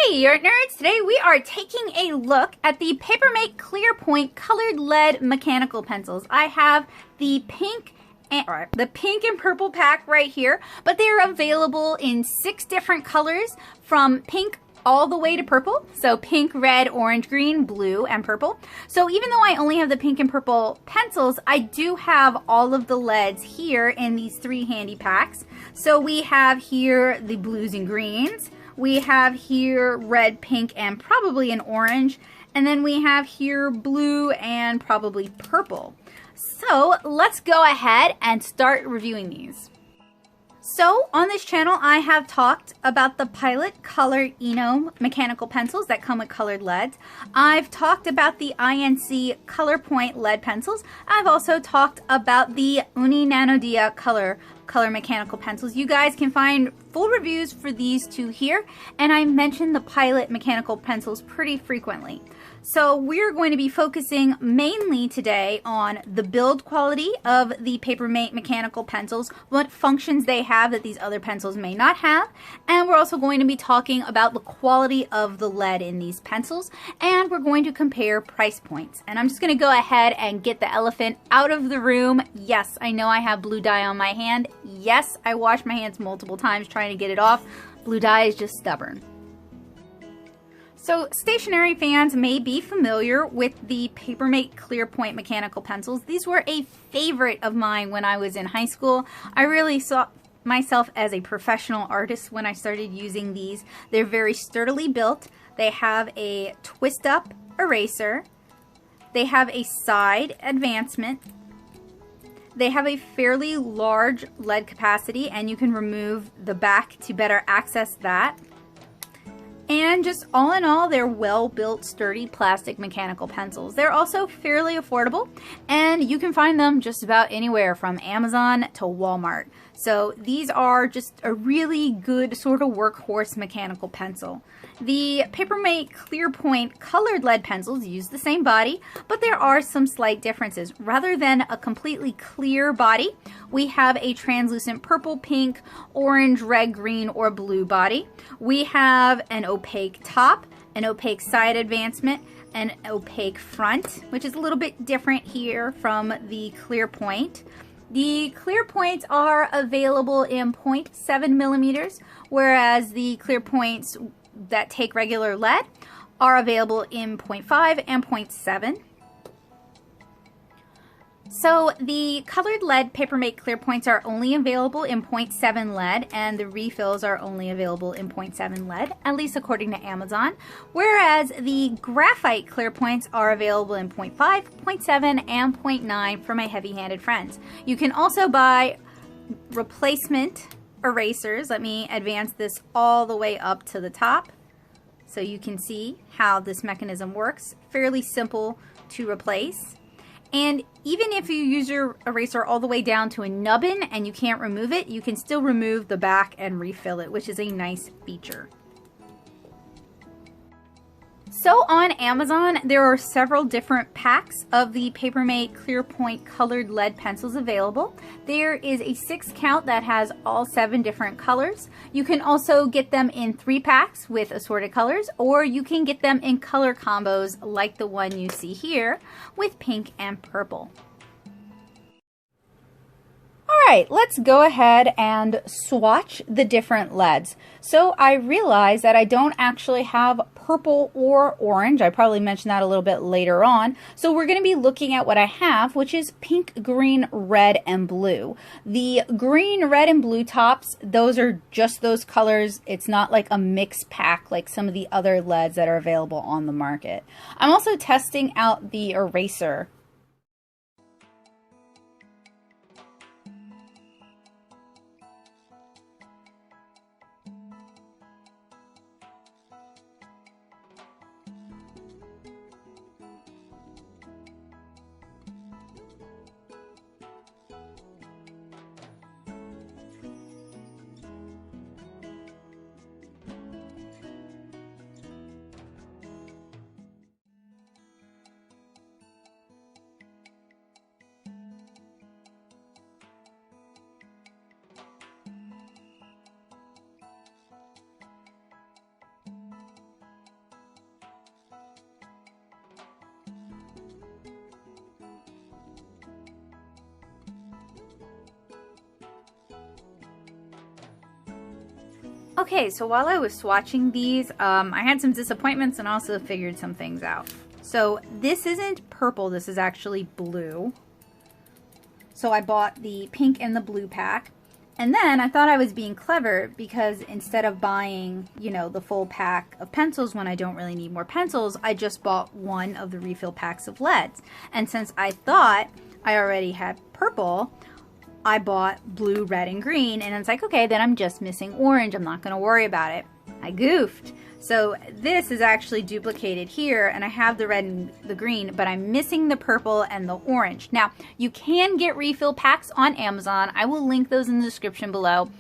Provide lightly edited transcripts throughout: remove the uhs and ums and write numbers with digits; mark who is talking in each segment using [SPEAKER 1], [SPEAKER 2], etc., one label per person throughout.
[SPEAKER 1] Hey Art Nerds! Today we are taking a look at the Papermate Clearpoint Colored Lead Mechanical Pencils. I have the pink and purple pack right here, but they are available in 6 different colors from pink all the way to purple. So pink, red, orange, green, blue, and purple. So even though I only have the pink and purple pencils, I do have all of the leads here in these 3 handy packs. So we have here the blues and greens. We have here red, pink, and probably an orange. And then we have here blue and probably purple. So let's go ahead and start reviewing these. So on this channel, I have talked about the Pilot Color Eno mechanical pencils that come with colored leads. I've talked about the INC Colorpoint lead pencils. I've also talked about the Uni Nanodia color mechanical pencils. You guys can find full reviews for these 2 here, and I mentioned the Pilot mechanical pencils pretty frequently. So we're going to be focusing mainly today on the build quality of the Papermate mechanical pencils, what functions they have that these other pencils may not have, and we're also going to be talking about the quality of the lead in these pencils, and we're going to compare price points. And I'm just going to go ahead and get the elephant out of the room. Yes, I know I have blue dye on my hand. Yes, I washed my hands multiple times trying to get it off. Blue dye is just stubborn. So stationery fans may be familiar with the Papermate Clearpoint mechanical pencils. These were a favorite of mine when I was in high school. I really saw myself as a professional artist when I started using these. They're very sturdily built. They have a twist-up eraser. They have a side advancement. They have a fairly large lead capacity, and you can remove the back to better access that. And just all in all, they're well-built, sturdy plastic mechanical pencils. They're also fairly affordable, and you can find them just about anywhere from Amazon to Walmart. So these are just a really good sort of workhorse mechanical pencil. The Papermate Clearpoint colored lead pencils use the same body, but there are some slight differences. Rather than a completely clear body, we have a translucent purple, pink, orange, red, green, or blue body. We have an opaque top, an opaque side advancement, an opaque front, which is a little bit different here from the Clearpoint. The Clearpoints are available in 0.7 millimeters, whereas the Clearpoints that take regular lead are available in 0.5 and 0.7. So the colored lead Papermate Clearpoints are only available in 0.7 lead, and the refills are only available in 0.7 lead, at least according to Amazon, whereas the graphite Clearpoints are available in 0.5, 0.7, and 0.9 for my heavy-handed friends. You can also buy replacement erasers. Let me advance this all the way up to the top so you can see how this mechanism works. Fairly simple to replace. And even if you use your eraser all the way down to a nubbin and you can't remove it, you can still remove the back and refill it, which is a nice feature. So on Amazon, there are several different packs of the Papermate Clearpoint colored lead pencils available. There is a 6 count that has all 7 different colors. You can also get them in 3 packs with assorted colors, or you can get them in color combos like the one you see here with pink and purple. Alright, let's go ahead and swatch the different leads. So I realize that I don't actually have purple or orange. I probably mentioned that a little bit later on. So we're going to be looking at what I have, which is pink, green, red, and blue. The green, red, and blue tops, those are just those colors. It's not like a mixed pack like some of the other leads that are available on the market. I'm also testing out the eraser. Okay, so while I was swatching these, I had some disappointments and also figured some things out. So this isn't purple, this is actually blue. So I bought the pink and the blue pack. And then I thought I was being clever because instead of buying, you know, the full pack of pencils when I don't really need more pencils, I just bought one of the refill packs of leads. And since I thought I already had purple, I bought blue, red, and green, and it's like, okay, then I'm just missing orange. I'm not going to worry about it. I goofed. So this is actually duplicated here, and I have the red and the green, but I'm missing the purple and the orange. Now, you can get refill packs on Amazon. I will link those in the description below.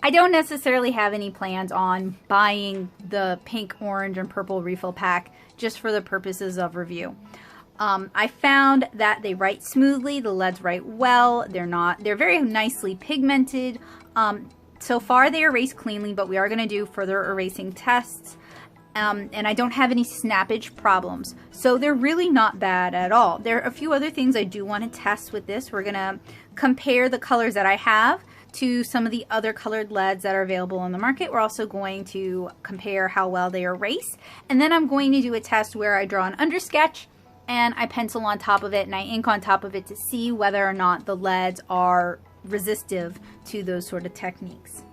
[SPEAKER 1] I don't necessarily have any plans on buying the pink, orange, and purple refill pack just for the purposes of review. I found that they write smoothly, the leads write well, they're very nicely pigmented. So far they erase cleanly, but we are going to do further erasing tests. And I don't have any snappage problems. So they're really not bad at all. There are a few other things I do want to test with this. We're going to compare the colors that I have to some of the other colored leads that are available on the market. We're also going to compare how well they erase. And then I'm going to do a test where I draw an undersketch and I pencil on top of it and I ink on top of it to see whether or not the leads are resistive to those sort of techniques.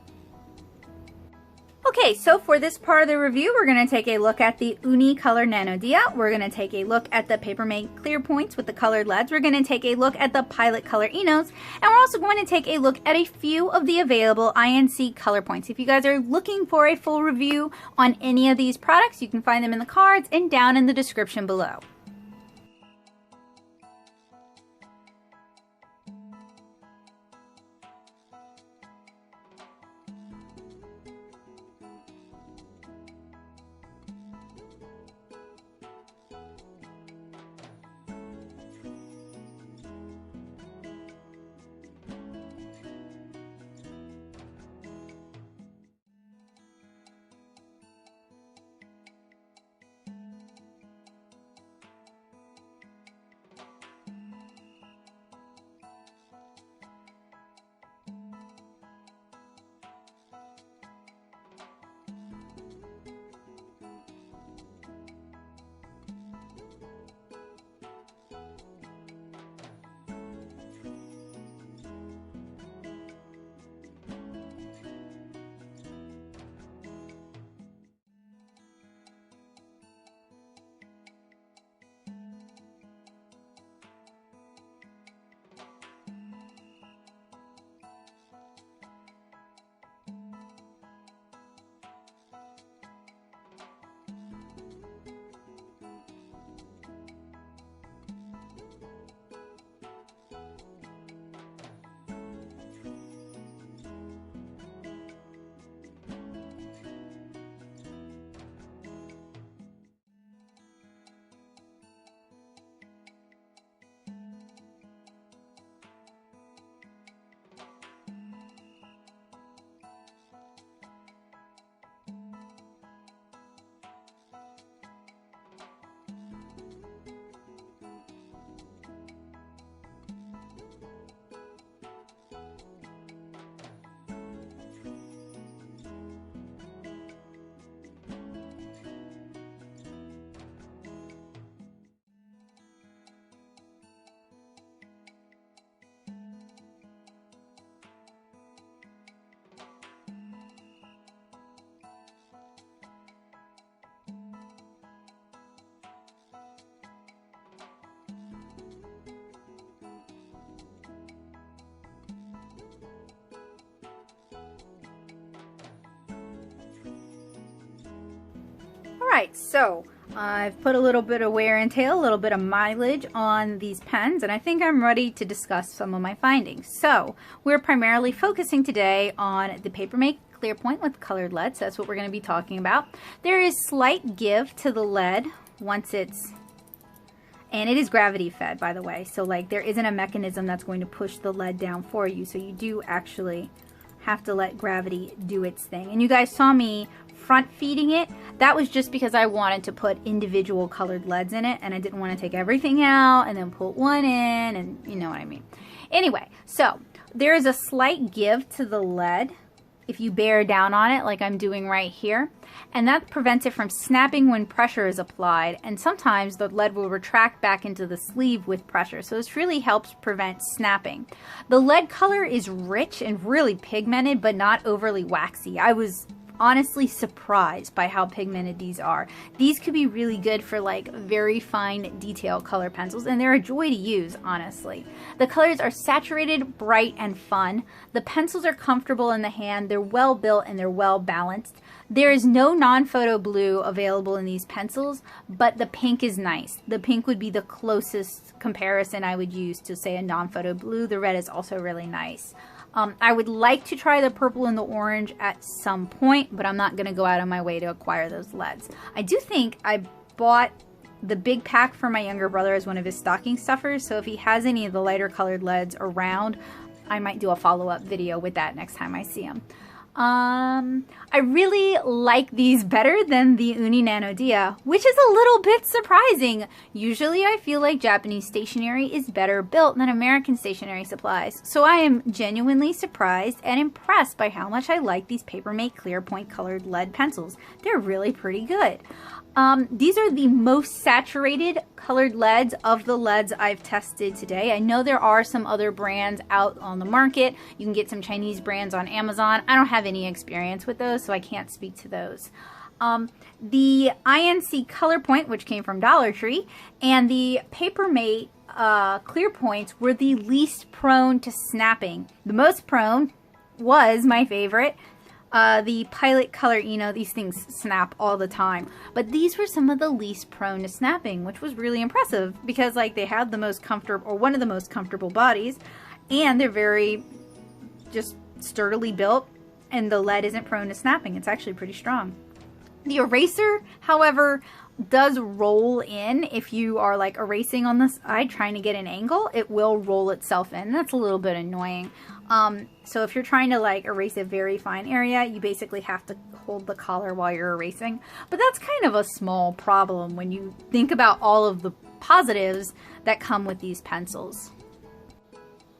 [SPEAKER 1] Okay, so for this part of the review, we're going to take a look at the Unicolor Nano Dia. We're going to take a look at the Papermate Clear Points with the colored leads. We're going to take a look at the Pilot Color Enos, and we're also going to take a look at a few of the available INC color points. If you guys are looking for a full review on any of these products, you can find them in the cards and down in the description below. Alright, so I've put a little bit of wear and tear, a little bit of mileage on these pens, and I think I'm ready to discuss some of my findings. So we're primarily focusing today on the Papermate Clear Point with colored lead, so that's what we're going to be talking about. There is slight give to the lead once it's, and it is gravity fed, by the way, so like there isn't a mechanism that's going to push the lead down for you, so you do actually have to let gravity do its thing. And you guys saw me front feeding it. That was just because I wanted to put individual colored leads in it and I didn't want to take everything out and then put one in, and you know what I mean. Anyway, so there is a slight give to the lead if you bear down on it like I'm doing right here. And that prevents it from snapping when pressure is applied. And sometimes the lead will retract back into the sleeve with pressure. So this really helps prevent snapping. The lead color is rich and really pigmented, but not overly waxy. I was honestly surprised by how pigmented these are. These could be really good for like very fine detail color pencils, and they're a joy to use, honestly. The colors are saturated, bright, and fun. The pencils are comfortable in the hand, they're well built, and they're well balanced. There is no non-photo blue available in these pencils, but the pink is nice. The pink would be the closest comparison I would use to, say, a non-photo blue. The red is also really nice. I would like to try the purple and the orange at some point, but I'm not going to go out of my way to acquire those leads. I do think I bought the big pack for my younger brother as one of his stocking stuffers, so if he has any of the lighter colored leads around, I might do a follow-up video with that next time I see him. I really like these better than the Uni Nano Dia, which is a little bit surprising. Usually I feel like Japanese stationery is better built than American stationery supplies, so I am genuinely surprised and impressed by how much I like these Papermate Clear Point colored lead pencils. They're really pretty good. These are the most saturated colored leads of the leads I've tested today. I know there are some other brands out on the market. You can get some Chinese brands on Amazon. I don't have any experience with those, so I can't speak to those. The INC Color Point, which came from Dollar Tree, and the Papermate Clear Points were the least prone to snapping. The most prone was my favorite, the Pilot Color Eno. These things snap all the time, but these were some of the least prone to snapping, which was really impressive because like they had the most comfortable, or one of the most comfortable bodies, and they're very just sturdily built, and the lead isn't prone to snapping. It's actually pretty strong. The eraser, however, does roll in if you are like erasing on the side trying to get an angle. It will roll itself in. That's a little bit annoying. So if you're trying to like erase a very fine area, you basically have to hold the collar while you're erasing. But that's kind of a small problem when you think about all of the positives that come with these pencils.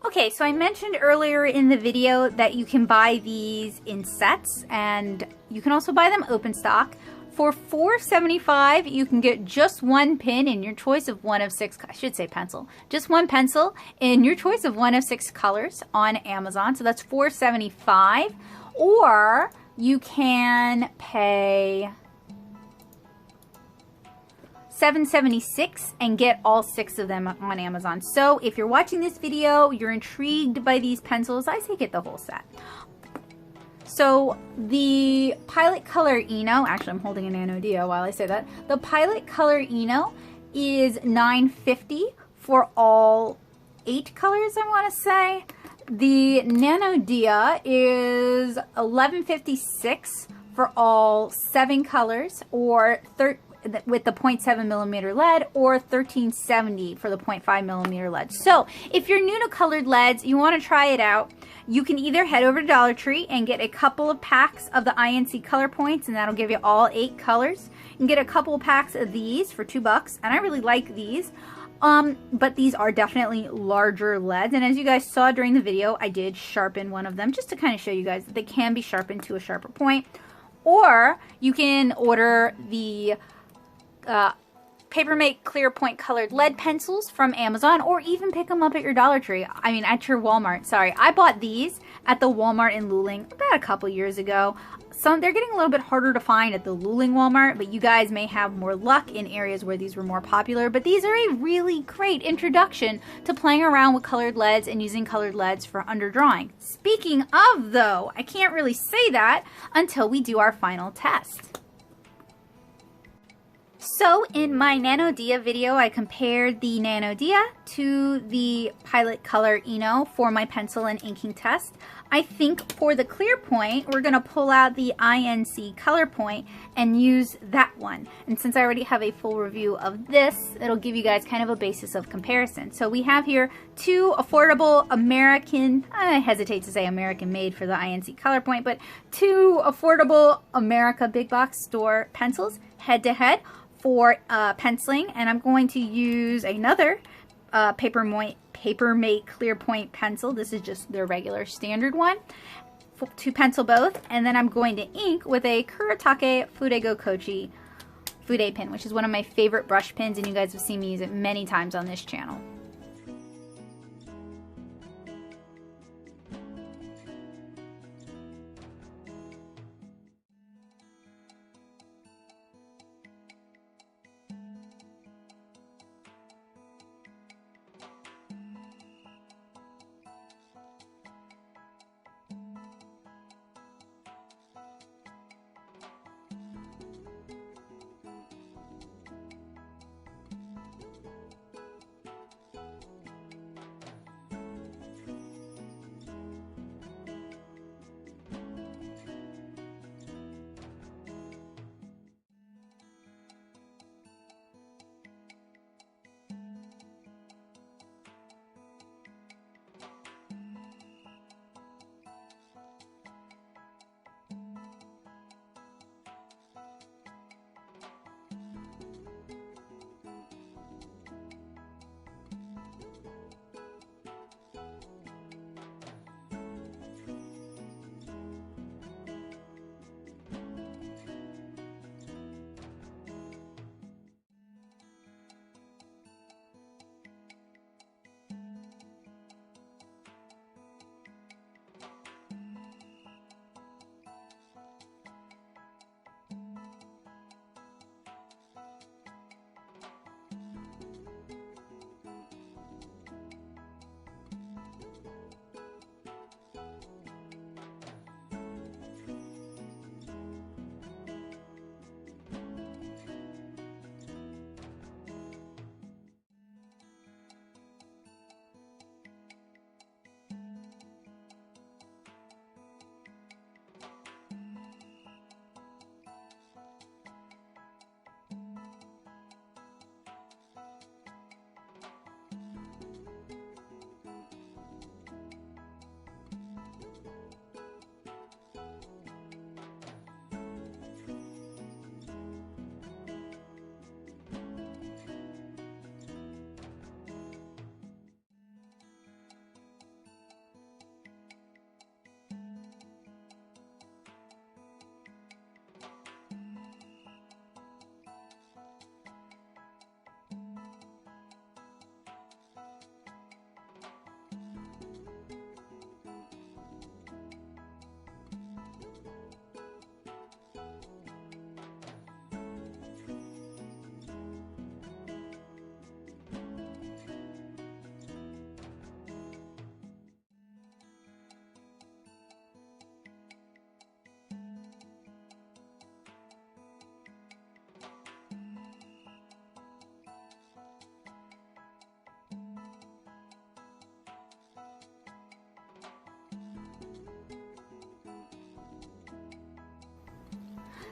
[SPEAKER 1] Okay, so I mentioned earlier in the video that you can buy these in sets, and you can also buy them open stock. For $4.75, you can get just one pin in your choice of one of six, I should say pencil, just one pencil in your choice of one of 6 colors on Amazon. So that's $4.75, or you can pay $7.76 and get all 6 of them on Amazon. So if you're watching this video, you're intrigued by these pencils, I say get the whole set. So the Pilot Color Eno, actually I'm holding a Nano Dia while I say that. The Pilot Color Eno is $9.50 for all 8 colors, I want to say. The Nano Dia is $11.56 for all 7 colors, or with the 0.7mm lead, or $13.70 for the 0.5mm lead. So if you're new to colored leads, you want to try it out, you can either head over to Dollar Tree and get a couple of packs of the INC Color Points, and that'll give you all 8 colors. You can get a couple of packs of these for $2, and I really like these. But these are definitely larger leads, and as you guys saw during the video, I did sharpen one of them just to kind of show you guys that they can be sharpened to a sharper point. Or you can order the Papermate Clear Point colored lead pencils from Amazon, or even pick them up at your Dollar Tree. I mean, at your Walmart. Sorry, I bought these at the Walmart in Luling about a couple years ago. They're getting a little bit harder to find at the Luling Walmart, but you guys may have more luck in areas where these were more popular. But these are a really great introduction to playing around with colored leads and using colored leads for underdrawing. Speaking of, though, I can't really say that until we do our final test. So in my Nano Dia video, I compared the Nano Dia to the Pilot Color Eno for my pencil and inking test. I think for the clear point, we're going to pull out the INC Color Point and use that one. And since I already have a full review of this, it'll give you guys kind of a basis of comparison. So we have here 2 affordable American, I hesitate to say American made for the INC Color Point, but 2 affordable America big box store pencils head to head for penciling, and I'm going to use another Papermate Clear Point pencil. This is just their regular standard one to pencil both, and then I'm going to ink with a Kuretake Fudego Kochi Fude pen, which is one of my favorite brush pens, and you guys have seen me use it many times on this channel.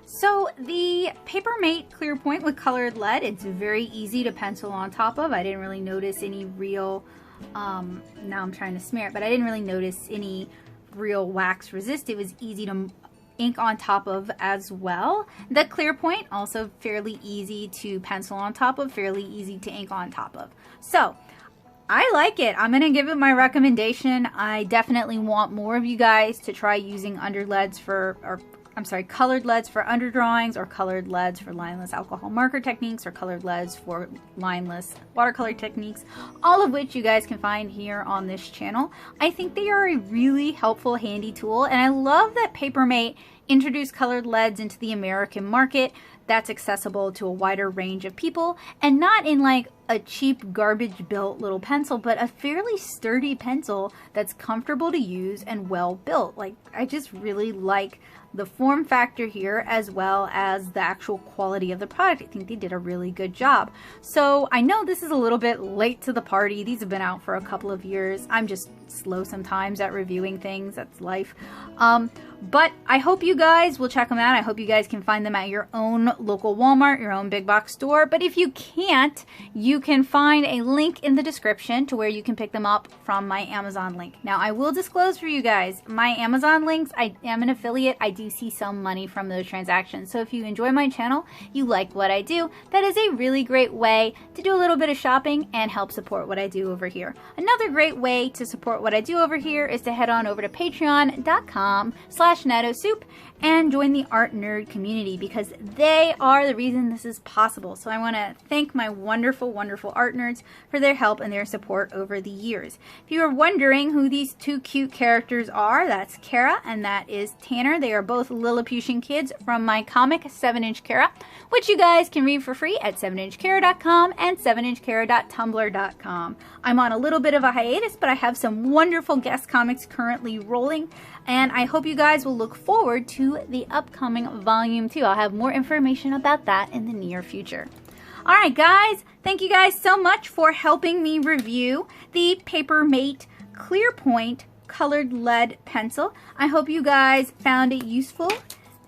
[SPEAKER 1] So the Papermate Clear Point with colored lead, it's very easy to pencil on top of. I didn't really notice any real, now I'm trying to smear it, but I didn't really notice any real wax resist. It was easy to ink on top of as well. The Clear Point, also fairly easy to pencil on top of, fairly easy to ink on top of. So I like it. I'm gonna give it my recommendation. I definitely want more of you guys to try using colored leads for underdrawings, or colored leads for lineless alcohol marker techniques, or colored leads for lineless watercolor techniques, all of which you guys can find here on this channel. I think they are a really helpful, handy tool, and I love that Papermate introduced colored leads into the American market that's accessible to a wider range of people, and not in like a cheap garbage built little pencil, but a fairly sturdy pencil that's comfortable to use and well built. Like, I just really like the form factor here, as well as the actual quality of the product. I think they did a really good job. So I know this is a little bit late to the party. These have been out for a couple of years. I'm just slow sometimes at reviewing things. That's life. But I hope you guys will check them out. I hope you guys can find them at your own local Walmart, your own big box store. But if you can't, you you can find a link in the description to where you can pick them up from my Amazon link. Now, I will disclose for you guys, my Amazon links, I am an affiliate. I do see some money from those transactions. So if you enjoy my channel, you like what I do, that is a really great way to do a little bit of shopping and help support what I do over here. Another great way to support what I do over here is to head on over to patreon.com/NatoSoup and join the Art Nerd community, because they are the reason this is possible. So I want to thank my wonderful, wonderful art nerds for their help and their support over the years. If you are wondering who these two cute characters are, that's Kara and that is Tanner. They are both Lilliputian kids from my comic 7-Inch Kara, which you guys can read for free at 7inchkara.com and 7inchkara.tumblr.com. I'm on a little bit of a hiatus, but I have some wonderful guest comics currently rolling, and I hope you guys will look forward to the upcoming volume 2. I'll have more information about that in the near future. Alright guys, thank you guys so much for helping me review the Papermate Clearpoint colored lead pencil. I hope you guys found it useful,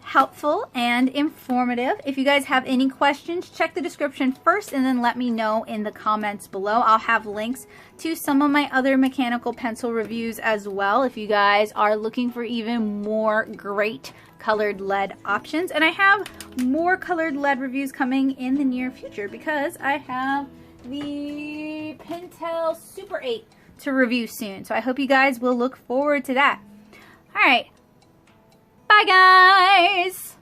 [SPEAKER 1] helpful, and informative. If you guys have any questions, check the description first and then let me know in the comments below. I'll have links to some of my other mechanical pencil reviews as well if you guys are looking for even more great colored lead options. And I have more colored lead reviews coming in the near future because I have the Pentel Super 8 to review soon. So I hope you guys will look forward to that. Alright. Bye guys!